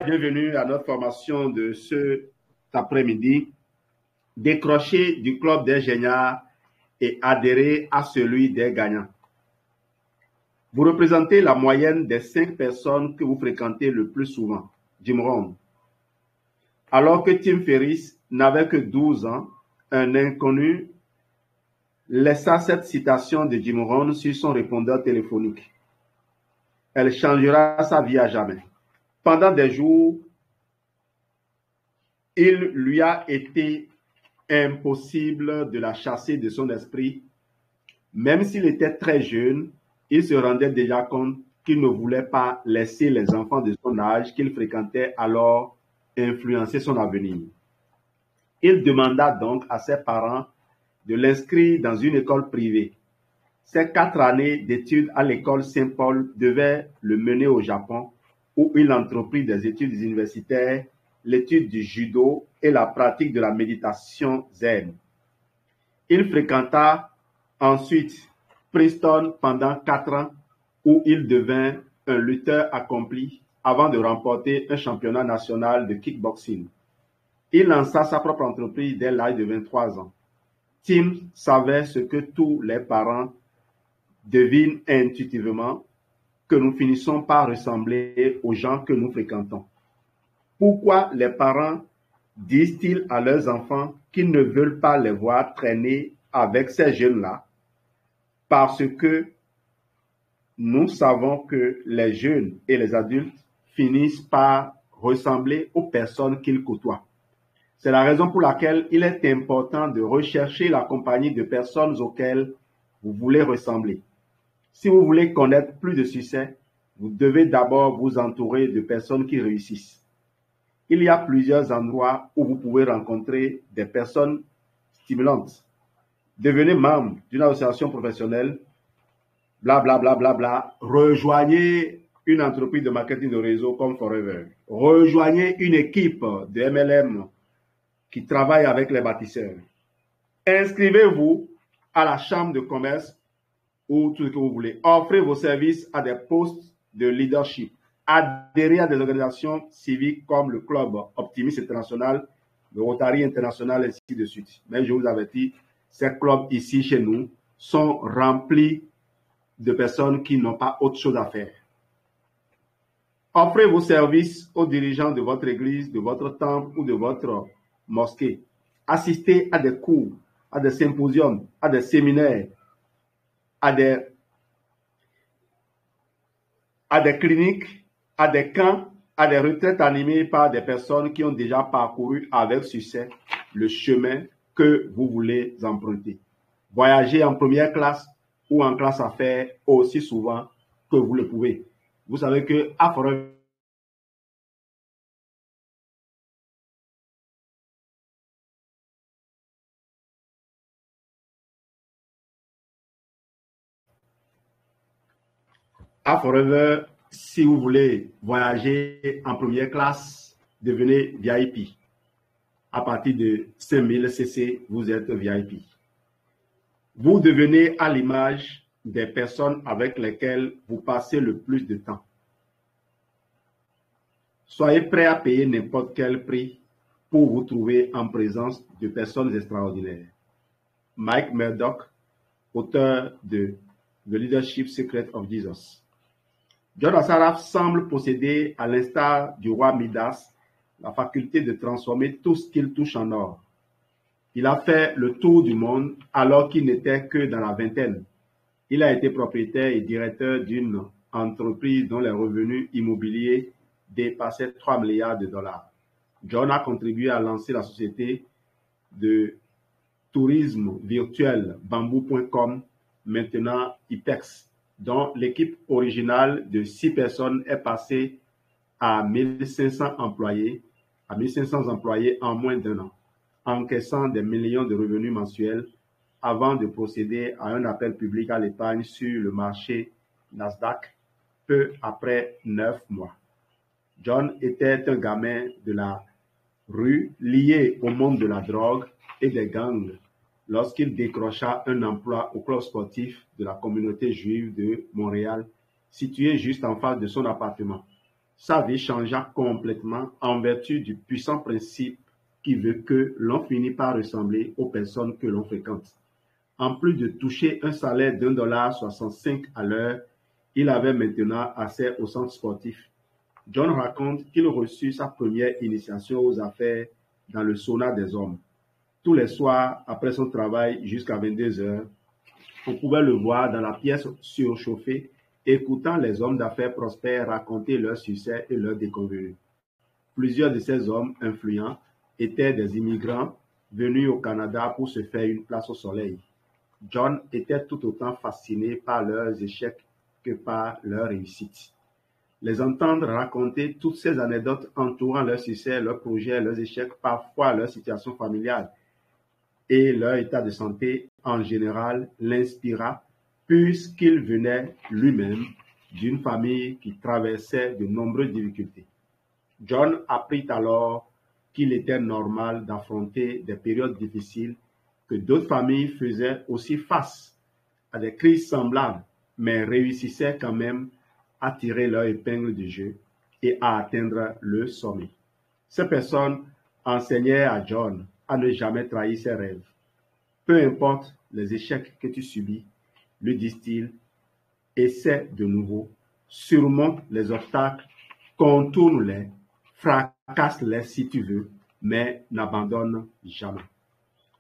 Bienvenue à notre formation de cet après-midi. Décrocher du club des géniards et adhérer à celui des gagnants. Vous représentez la moyenne des 5 personnes que vous fréquentez le plus souvent. Jim Rohn. Alors que Tim Ferriss n'avait que 12 ans, un inconnu laissa cette citation de Jim Rohn sur son répondeur téléphonique. Elle changera sa vie à jamais. Pendant des jours, il lui a été impossible de la chasser de son esprit. Même s'il était très jeune, il se rendait déjà compte qu'il ne voulait pas laisser les enfants de son âge qu'il fréquentait alors influencer son avenir. Il demanda donc à ses parents de l'inscrire dans une école privée. Ses 4 années d'études à l'école Saint-Paul devaient le mener au Japon, où il entreprit des études universitaires, l'étude du judo et la pratique de la méditation zen. Il fréquenta ensuite Princeton pendant 4 ans, où il devint un lutteur accompli avant de remporter un championnat national de kickboxing. Il lança sa propre entreprise dès l'âge de 23 ans. Tim savait ce que tous les parents devinent intuitivement, que nous finissons par ressembler aux gens que nous fréquentons. Pourquoi les parents disent-ils à leurs enfants qu'ils ne veulent pas les voir traîner avec ces jeunes-là? Parce que nous savons que les jeunes et les adultes finissent par ressembler aux personnes qu'ils côtoient. C'est la raison pour laquelle il est important de rechercher la compagnie de personnes auxquelles vous voulez ressembler. Si vous voulez connaître plus de succès, vous devez d'abord vous entourer de personnes qui réussissent. Il y a plusieurs endroits où vous pouvez rencontrer des personnes stimulantes. Devenez membre d'une association professionnelle, blablabla, bla, bla, bla. Rejoignez une entreprise de marketing de réseau comme Forever. Rejoignez une équipe de MLM qui travaille avec les bâtisseurs. Inscrivez-vous à la chambre de commerce ou tout ce que vous voulez. Offrez vos services à des postes de leadership. Adhérez à des organisations civiques comme le Club Optimiste International, le Rotary International, et ainsi de suite. Mais je vous avertis, ces clubs ici chez nous sont remplis de personnes qui n'ont pas autre chose à faire. Offrez vos services aux dirigeants de votre église, de votre temple ou de votre mosquée. Assistez à des cours, à des symposiums, à des séminaires, à des cliniques, à des camps, à des retraites animées par des personnes qui ont déjà parcouru avec succès le chemin que vous voulez emprunter. Voyagez en première classe ou en classe affaires aussi souvent que vous le pouvez. Vous savez que à Forever, si vous voulez voyager en première classe, devenez VIP. À partir de 5000 cc, vous êtes VIP. Vous devenez à l'image des personnes avec lesquelles vous passez le plus de temps. Soyez prêt à payer n'importe quel prix pour vous trouver en présence de personnes extraordinaires. Mike Murdock, auteur de The Leadership Secret of Jesus. John Assaraf semble posséder, à l'instar du roi Midas, la faculté de transformer tout ce qu'il touche en or. Il a fait le tour du monde alors qu'il n'était que dans la vingtaine. Il a été propriétaire et directeur d'une entreprise dont les revenus immobiliers dépassaient 3 milliards de dollars. John a contribué à lancer la société de tourisme virtuel Bamboo.com, maintenant IPEX, dont l'équipe originale de 6 personnes est passée à 1500 employés en moins d'1 an, encaissant des millions de revenus mensuels avant de procéder à un appel public à l'épargne sur le marché Nasdaq peu après 9 mois. John était un gamin de la rue lié au monde de la drogue et des gangs lorsqu'il décrocha un emploi au club sportif de la communauté juive de Montréal, situé juste en face de son appartement. sa vie changea complètement en vertu du puissant principe qui veut que l'on finit par ressembler aux personnes que l'on fréquente. En plus de toucher un salaire d'1,65 $ à l'heure, il avait maintenant accès au centre sportif. John raconte qu'il reçut sa première initiation aux affaires dans le sauna des hommes. Tous les soirs, après son travail jusqu'à 22 heures, on pouvait le voir dans la pièce surchauffée, écoutant les hommes d'affaires prospères raconter leurs succès et leurs déconvenues. Plusieurs de ces hommes influents étaient des immigrants venus au Canada pour se faire une place au soleil. John était tout autant fasciné par leurs échecs que par leurs réussites. Les entendre raconter toutes ces anecdotes entourant leurs succès, leurs projets, leurs échecs, parfois leur situation familiale et leur état de santé en général l'inspira puisqu'il venait lui-même d'une famille qui traversait de nombreuses difficultés. John apprit alors qu'il était normal d'affronter des périodes difficiles, que d'autres familles faisaient aussi face à des crises semblables, mais réussissaient quand même à tirer leur épingle du jeu et à atteindre le sommet. Ces personnes enseignaient à John à ne jamais trahir ses rêves. Peu importe les échecs que tu subis, lui disent-ils, essaie de nouveau, surmonte les obstacles, contourne-les, fracasse-les si tu veux, mais n'abandonne jamais.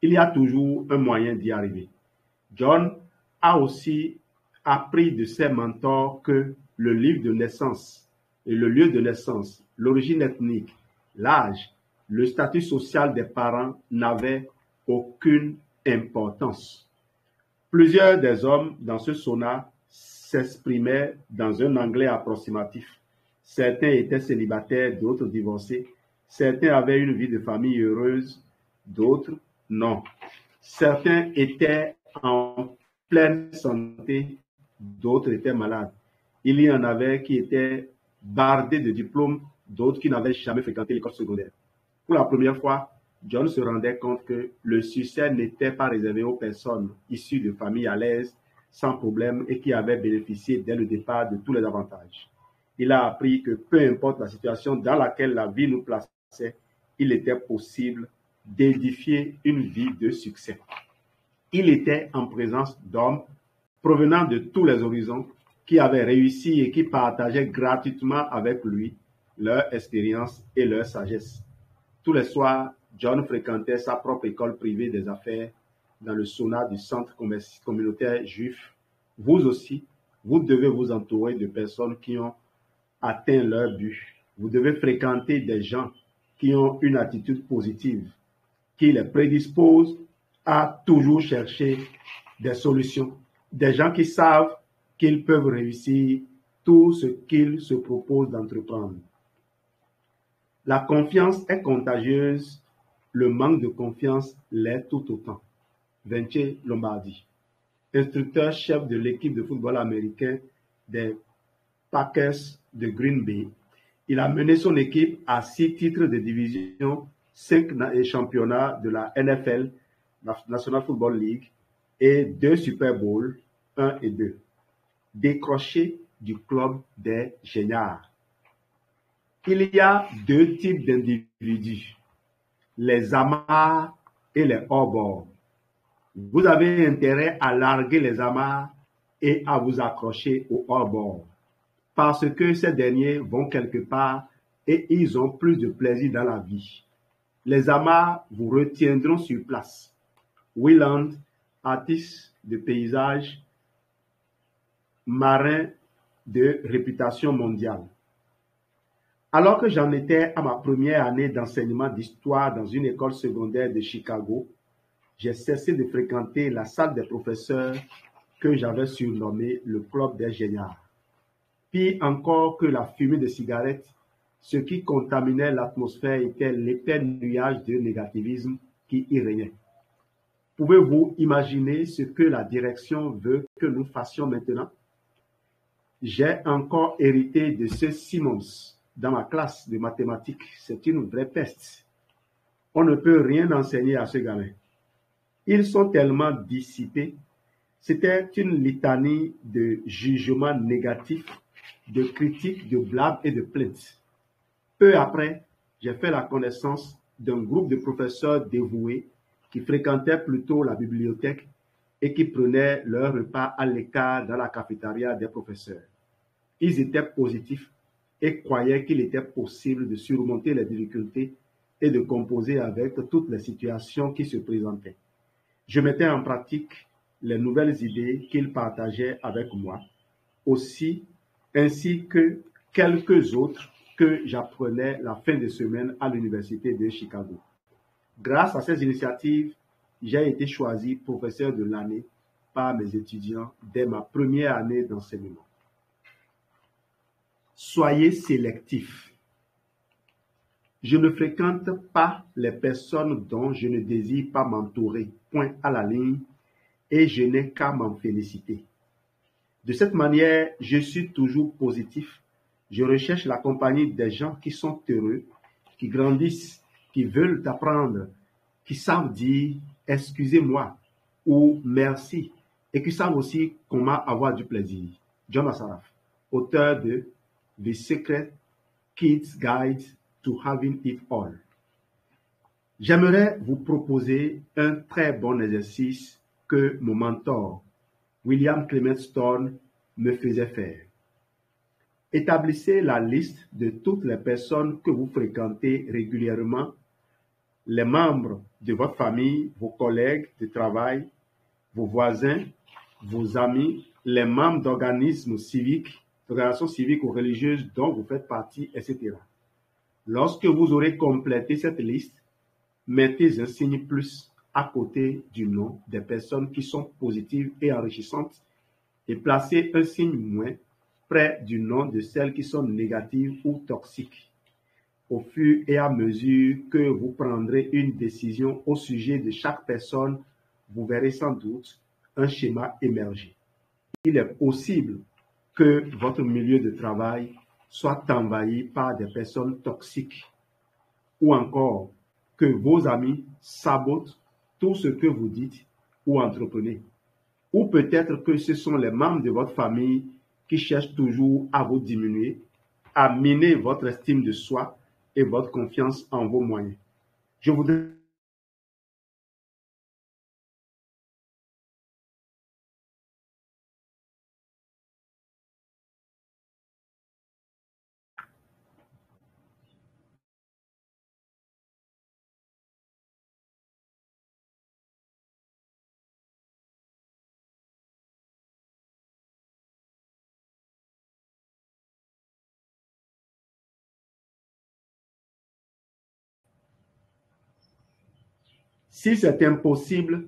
Il y a toujours un moyen d'y arriver. John a aussi appris de ses mentors que le livre de naissance et le lieu de naissance, l'origine ethnique, l'âge, le statut social des parents n'avaient aucune importance. Plusieurs des hommes dans ce sauna s'exprimaient dans un anglais approximatif. Certains étaient célibataires, d'autres divorcés. Certains avaient une vie de famille heureuse, d'autres non. Certains étaient en pleine santé, d'autres étaient malades. Il y en avait qui étaient bardés de diplômes, d'autres qui n'avaient jamais fréquenté l'école secondaire. Pour la première fois, John se rendait compte que le succès n'était pas réservé aux personnes issues de familles à l'aise, sans problème et qui avaient bénéficié dès le départ de tous les avantages. Il a appris que peu importe la situation dans laquelle la vie nous plaçait, il était possible d'édifier une vie de succès. Il était en présence d'hommes provenant de tous les horizons qui avaient réussi et qui partageaient gratuitement avec lui leur expérience et leur sagesse. Tous les soirs, John fréquentait sa propre école privée des affaires dans le sauna du centre communautaire juif. Vous aussi, vous devez vous entourer de personnes qui ont atteint leur but. Vous devez fréquenter des gens qui ont une attitude positive, qui les prédisposent à toujours chercher des solutions. Des gens qui savent qu'ils peuvent réussir tout ce qu'ils se proposent d'entreprendre. La confiance est contagieuse, le manque de confiance l'est tout autant. Vince Lombardi, instructeur-chef de l'équipe de football américain des Packers de Green Bay, il a mené son équipe à 6 titres de division, 5 championnats de la NFL, National Football League, et 2 Super Bowls, 1 et 2, décrochés du club des géniards. Il y a 2 types d'individus, les amarres et les hors-bord. Vous avez intérêt à larguer les amarres et à vous accrocher aux hors-bord, parce que ces derniers vont quelque part et ils ont plus de plaisir dans la vie. Les amarres vous retiendront sur place. Wieland, artiste de paysage, marin de réputation mondiale. Alors que j'en étais à ma première année d'enseignement d'histoire dans une école secondaire de Chicago, j'ai cessé de fréquenter la salle des professeurs que j'avais surnommée le club des géniards. Pire encore que la fumée de cigarettes, ce qui contaminait l'atmosphère était l'épais nuage de négativisme qui y régnait. Pouvez-vous imaginer ce que la direction veut que nous fassions maintenant? J'ai encore hérité de ce Simmons dans ma classe de mathématiques. C'est une vraie peste. On ne peut rien enseigner à ce gamin. Ils sont tellement dissipés. C'était une litanie de jugements négatifs de critiques, de blabs et de plaintes. Peu après, j'ai fait la connaissance d'un groupe de professeurs dévoués qui fréquentaient plutôt la bibliothèque et qui prenaient leur repas à l'écart dans la cafétéria des professeurs. Ils étaient positifs et croyaient qu'il était possible de surmonter les difficultés et de composer avec toutes les situations qui se présentaient. Je mettais en pratique les nouvelles idées qu'ils partageaient avec moi, aussi ainsi que quelques autres que j'apprenais la fin de semaine à l'Université de Chicago. Grâce à ces initiatives, j'ai été choisi professeur de l'année par mes étudiants dès ma première année d'enseignement. Soyez sélectif. Je ne fréquente pas les personnes dont je ne désire pas m'entourer, point à la ligne, et je n'ai qu'à m'en féliciter. De cette manière, je suis toujours positif. Je recherche la compagnie des gens qui sont heureux, qui grandissent, qui veulent apprendre, qui savent dire « excusez-moi » ou « merci » et qui savent aussi comment avoir du plaisir. John Assaraf, auteur de The Secret Kids Guide to Having It All. J'aimerais vous proposer un très bon exercice que mon mentor, William Clement Stone, me faisait faire. Établissez la liste de toutes les personnes que vous fréquentez régulièrement, les membres de votre famille, vos collègues de travail, vos voisins, vos amis, les membres d'organismes civiques, d'organisations civiques ou religieuses dont vous faites partie, etc. Lorsque vous aurez complété cette liste, mettez un signe plus à côté du nom des personnes qui sont positives et enrichissantes et placez un signe moins près du nom de celles qui sont négatives ou toxiques. Au fur et à mesure que vous prendrez une décision au sujet de chaque personne, vous verrez sans doute un schéma émerger. Il est possible que votre milieu de travail soit envahi par des personnes toxiques ou encore que vos amis sabotent tout ce que vous dites ou entreprenez. Ou peut-être que ce sont les membres de votre famille qui cherchent toujours à vous diminuer, à miner votre estime de soi et votre confiance en vos moyens. Je voudrais Si c'est impossible,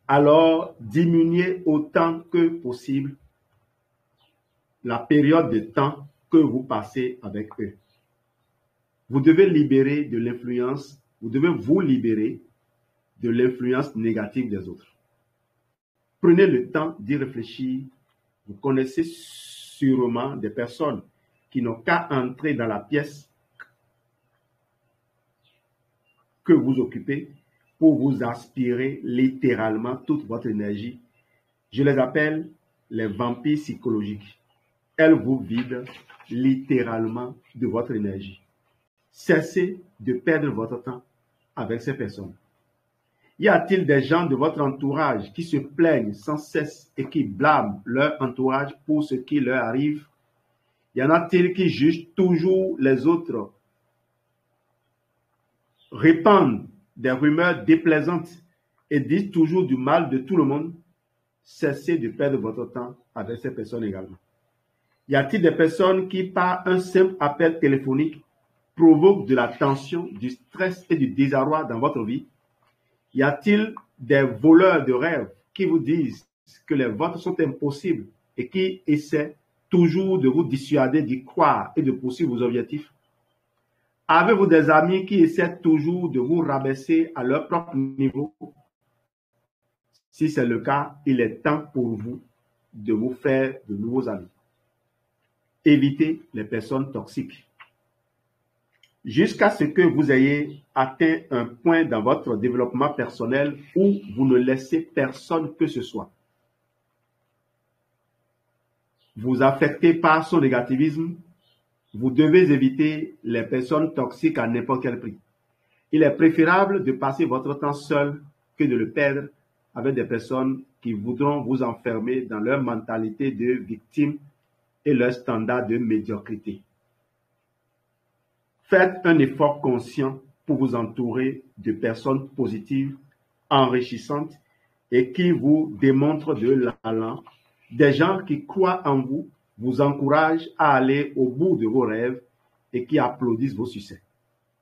alors diminuez autant que possible la période de temps que vous passez avec eux. Vous devez libérer de l'influence, vous devez vous libérer de l'influence négative des autres. Prenez le temps d'y réfléchir. Vous connaissez sûrement des personnes qui n'ont qu'à entrer dans la pièce que vous occupez pour vous aspirer littéralement toute votre énergie. Je les appelle les vampires psychologiques. Elles vous vident littéralement de votre énergie. Cessez de perdre votre temps avec ces personnes. Y a-t-il des gens de votre entourage qui se plaignent sans cesse et qui blâment leur entourage pour ce qui leur arrive? Y en a-t-il qui jugent toujours les autres, répandent des rumeurs déplaisantes et disent toujours du mal de tout le monde? Cessez de perdre votre temps avec ces personnes également. Y a-t-il des personnes qui, par un simple appel téléphonique, provoquent de la tension, du stress et du désarroi dans votre vie? Y a-t-il des voleurs de rêves qui vous disent que les vôtres sont impossibles et qui essaient toujours de vous dissuader d'y croire et de poursuivre vos objectifs? Avez-vous des amis qui essaient toujours de vous rabaisser à leur propre niveau? Si c'est le cas, il est temps pour vous de vous faire de nouveaux amis. Évitez les personnes toxiques. Jusqu'à ce que vous ayez atteint un point dans votre développement personnel où vous ne laissez personne que ce soit. vous affectez par son négativisme, vous devez éviter les personnes toxiques à n'importe quel prix. Il est préférable de passer votre temps seul que de le perdre avec des personnes qui voudront vous enfermer dans leur mentalité de victime et leur standard de médiocrité. Faites un effort conscient pour vous entourer de personnes positives, enrichissantes et qui vous démontrent de l'allant, des gens qui croient en vous, vous encouragent à aller au bout de vos rêves et qui applaudissent vos succès.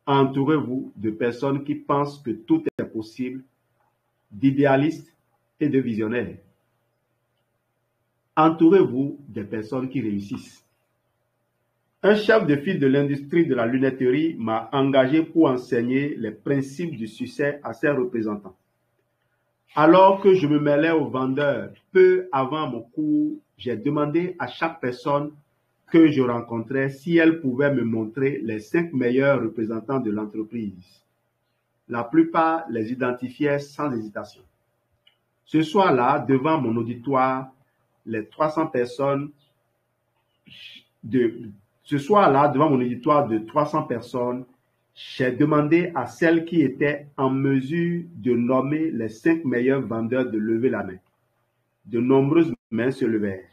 Entourez-vous de personnes qui pensent que tout est possible, d'idéalistes et de visionnaires. Entourez-vous des personnes qui réussissent. Un chef de file de l'industrie de la lunetterie m'a engagé pour enseigner les principes du succès à ses représentants. Alors que je me mêlais aux vendeurs peu avant mon cours, j'ai demandé à chaque personne que je rencontrais si elle pouvait me montrer les 5 meilleurs représentants de l'entreprise. La plupart les identifiaient sans hésitation. Ce soir-là, devant mon auditoire, les 300 personnes de 300 personnes, j'ai demandé à celles qui étaient en mesure de nommer les 5 meilleurs vendeurs de lever la main. De nombreuses mains se levèrent.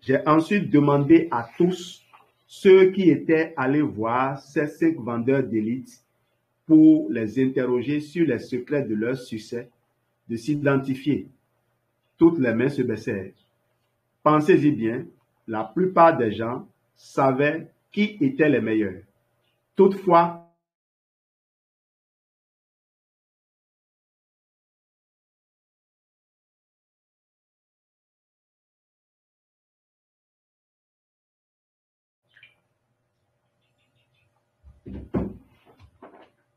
J'ai ensuite demandé à tous ceux qui étaient allés voir ces 5 vendeurs d'élite pour les interroger sur les secrets de leur succès, de s'identifier. Toutes les mains se baissèrent. Pensez-y bien, la plupart des gens savaient qui étaient les meilleurs. Toutefois,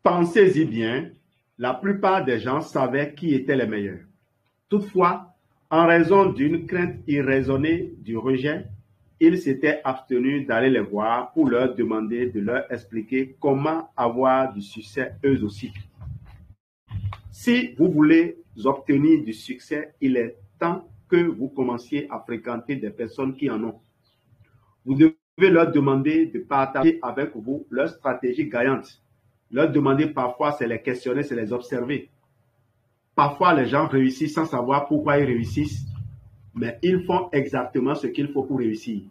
pensez-y bien, la plupart des gens savaient qui étaient les meilleurs. Toutefois, en raison d'une crainte irraisonnée du rejet, ils s'étaient abstenus d'aller les voir pour leur demander de leur expliquer comment avoir du succès eux aussi. Si vous voulez obtenir du succès, il est temps que vous commenciez à fréquenter des personnes qui en ont. Vous devez leur demander de partager avec vous leur stratégie gagnante. Leur demander parfois, c'est les questionner, c'est les observer. Parfois, les gens réussissent sans savoir pourquoi ils réussissent, mais ils font exactement ce qu'il faut pour réussir.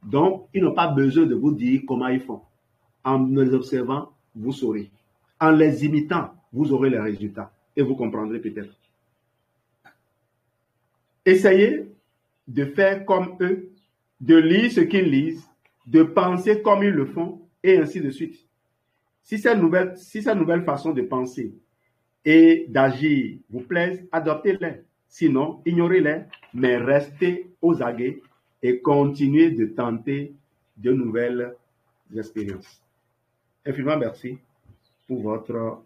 Donc, ils n'ont pas besoin de vous dire comment ils font. En les observant, vous saurez. En les imitant, vous aurez les résultats et vous comprendrez peut-être. Essayez de faire comme eux, de lire ce qu'ils lisent, de penser comme ils le font et ainsi de suite. Si cette nouvelle façon de penser et d'agir vous plaisent, adoptez-les. Sinon, ignorez-les, mais restez aux aguets et continuez de tenter de nouvelles expériences. Infiniment merci pour votre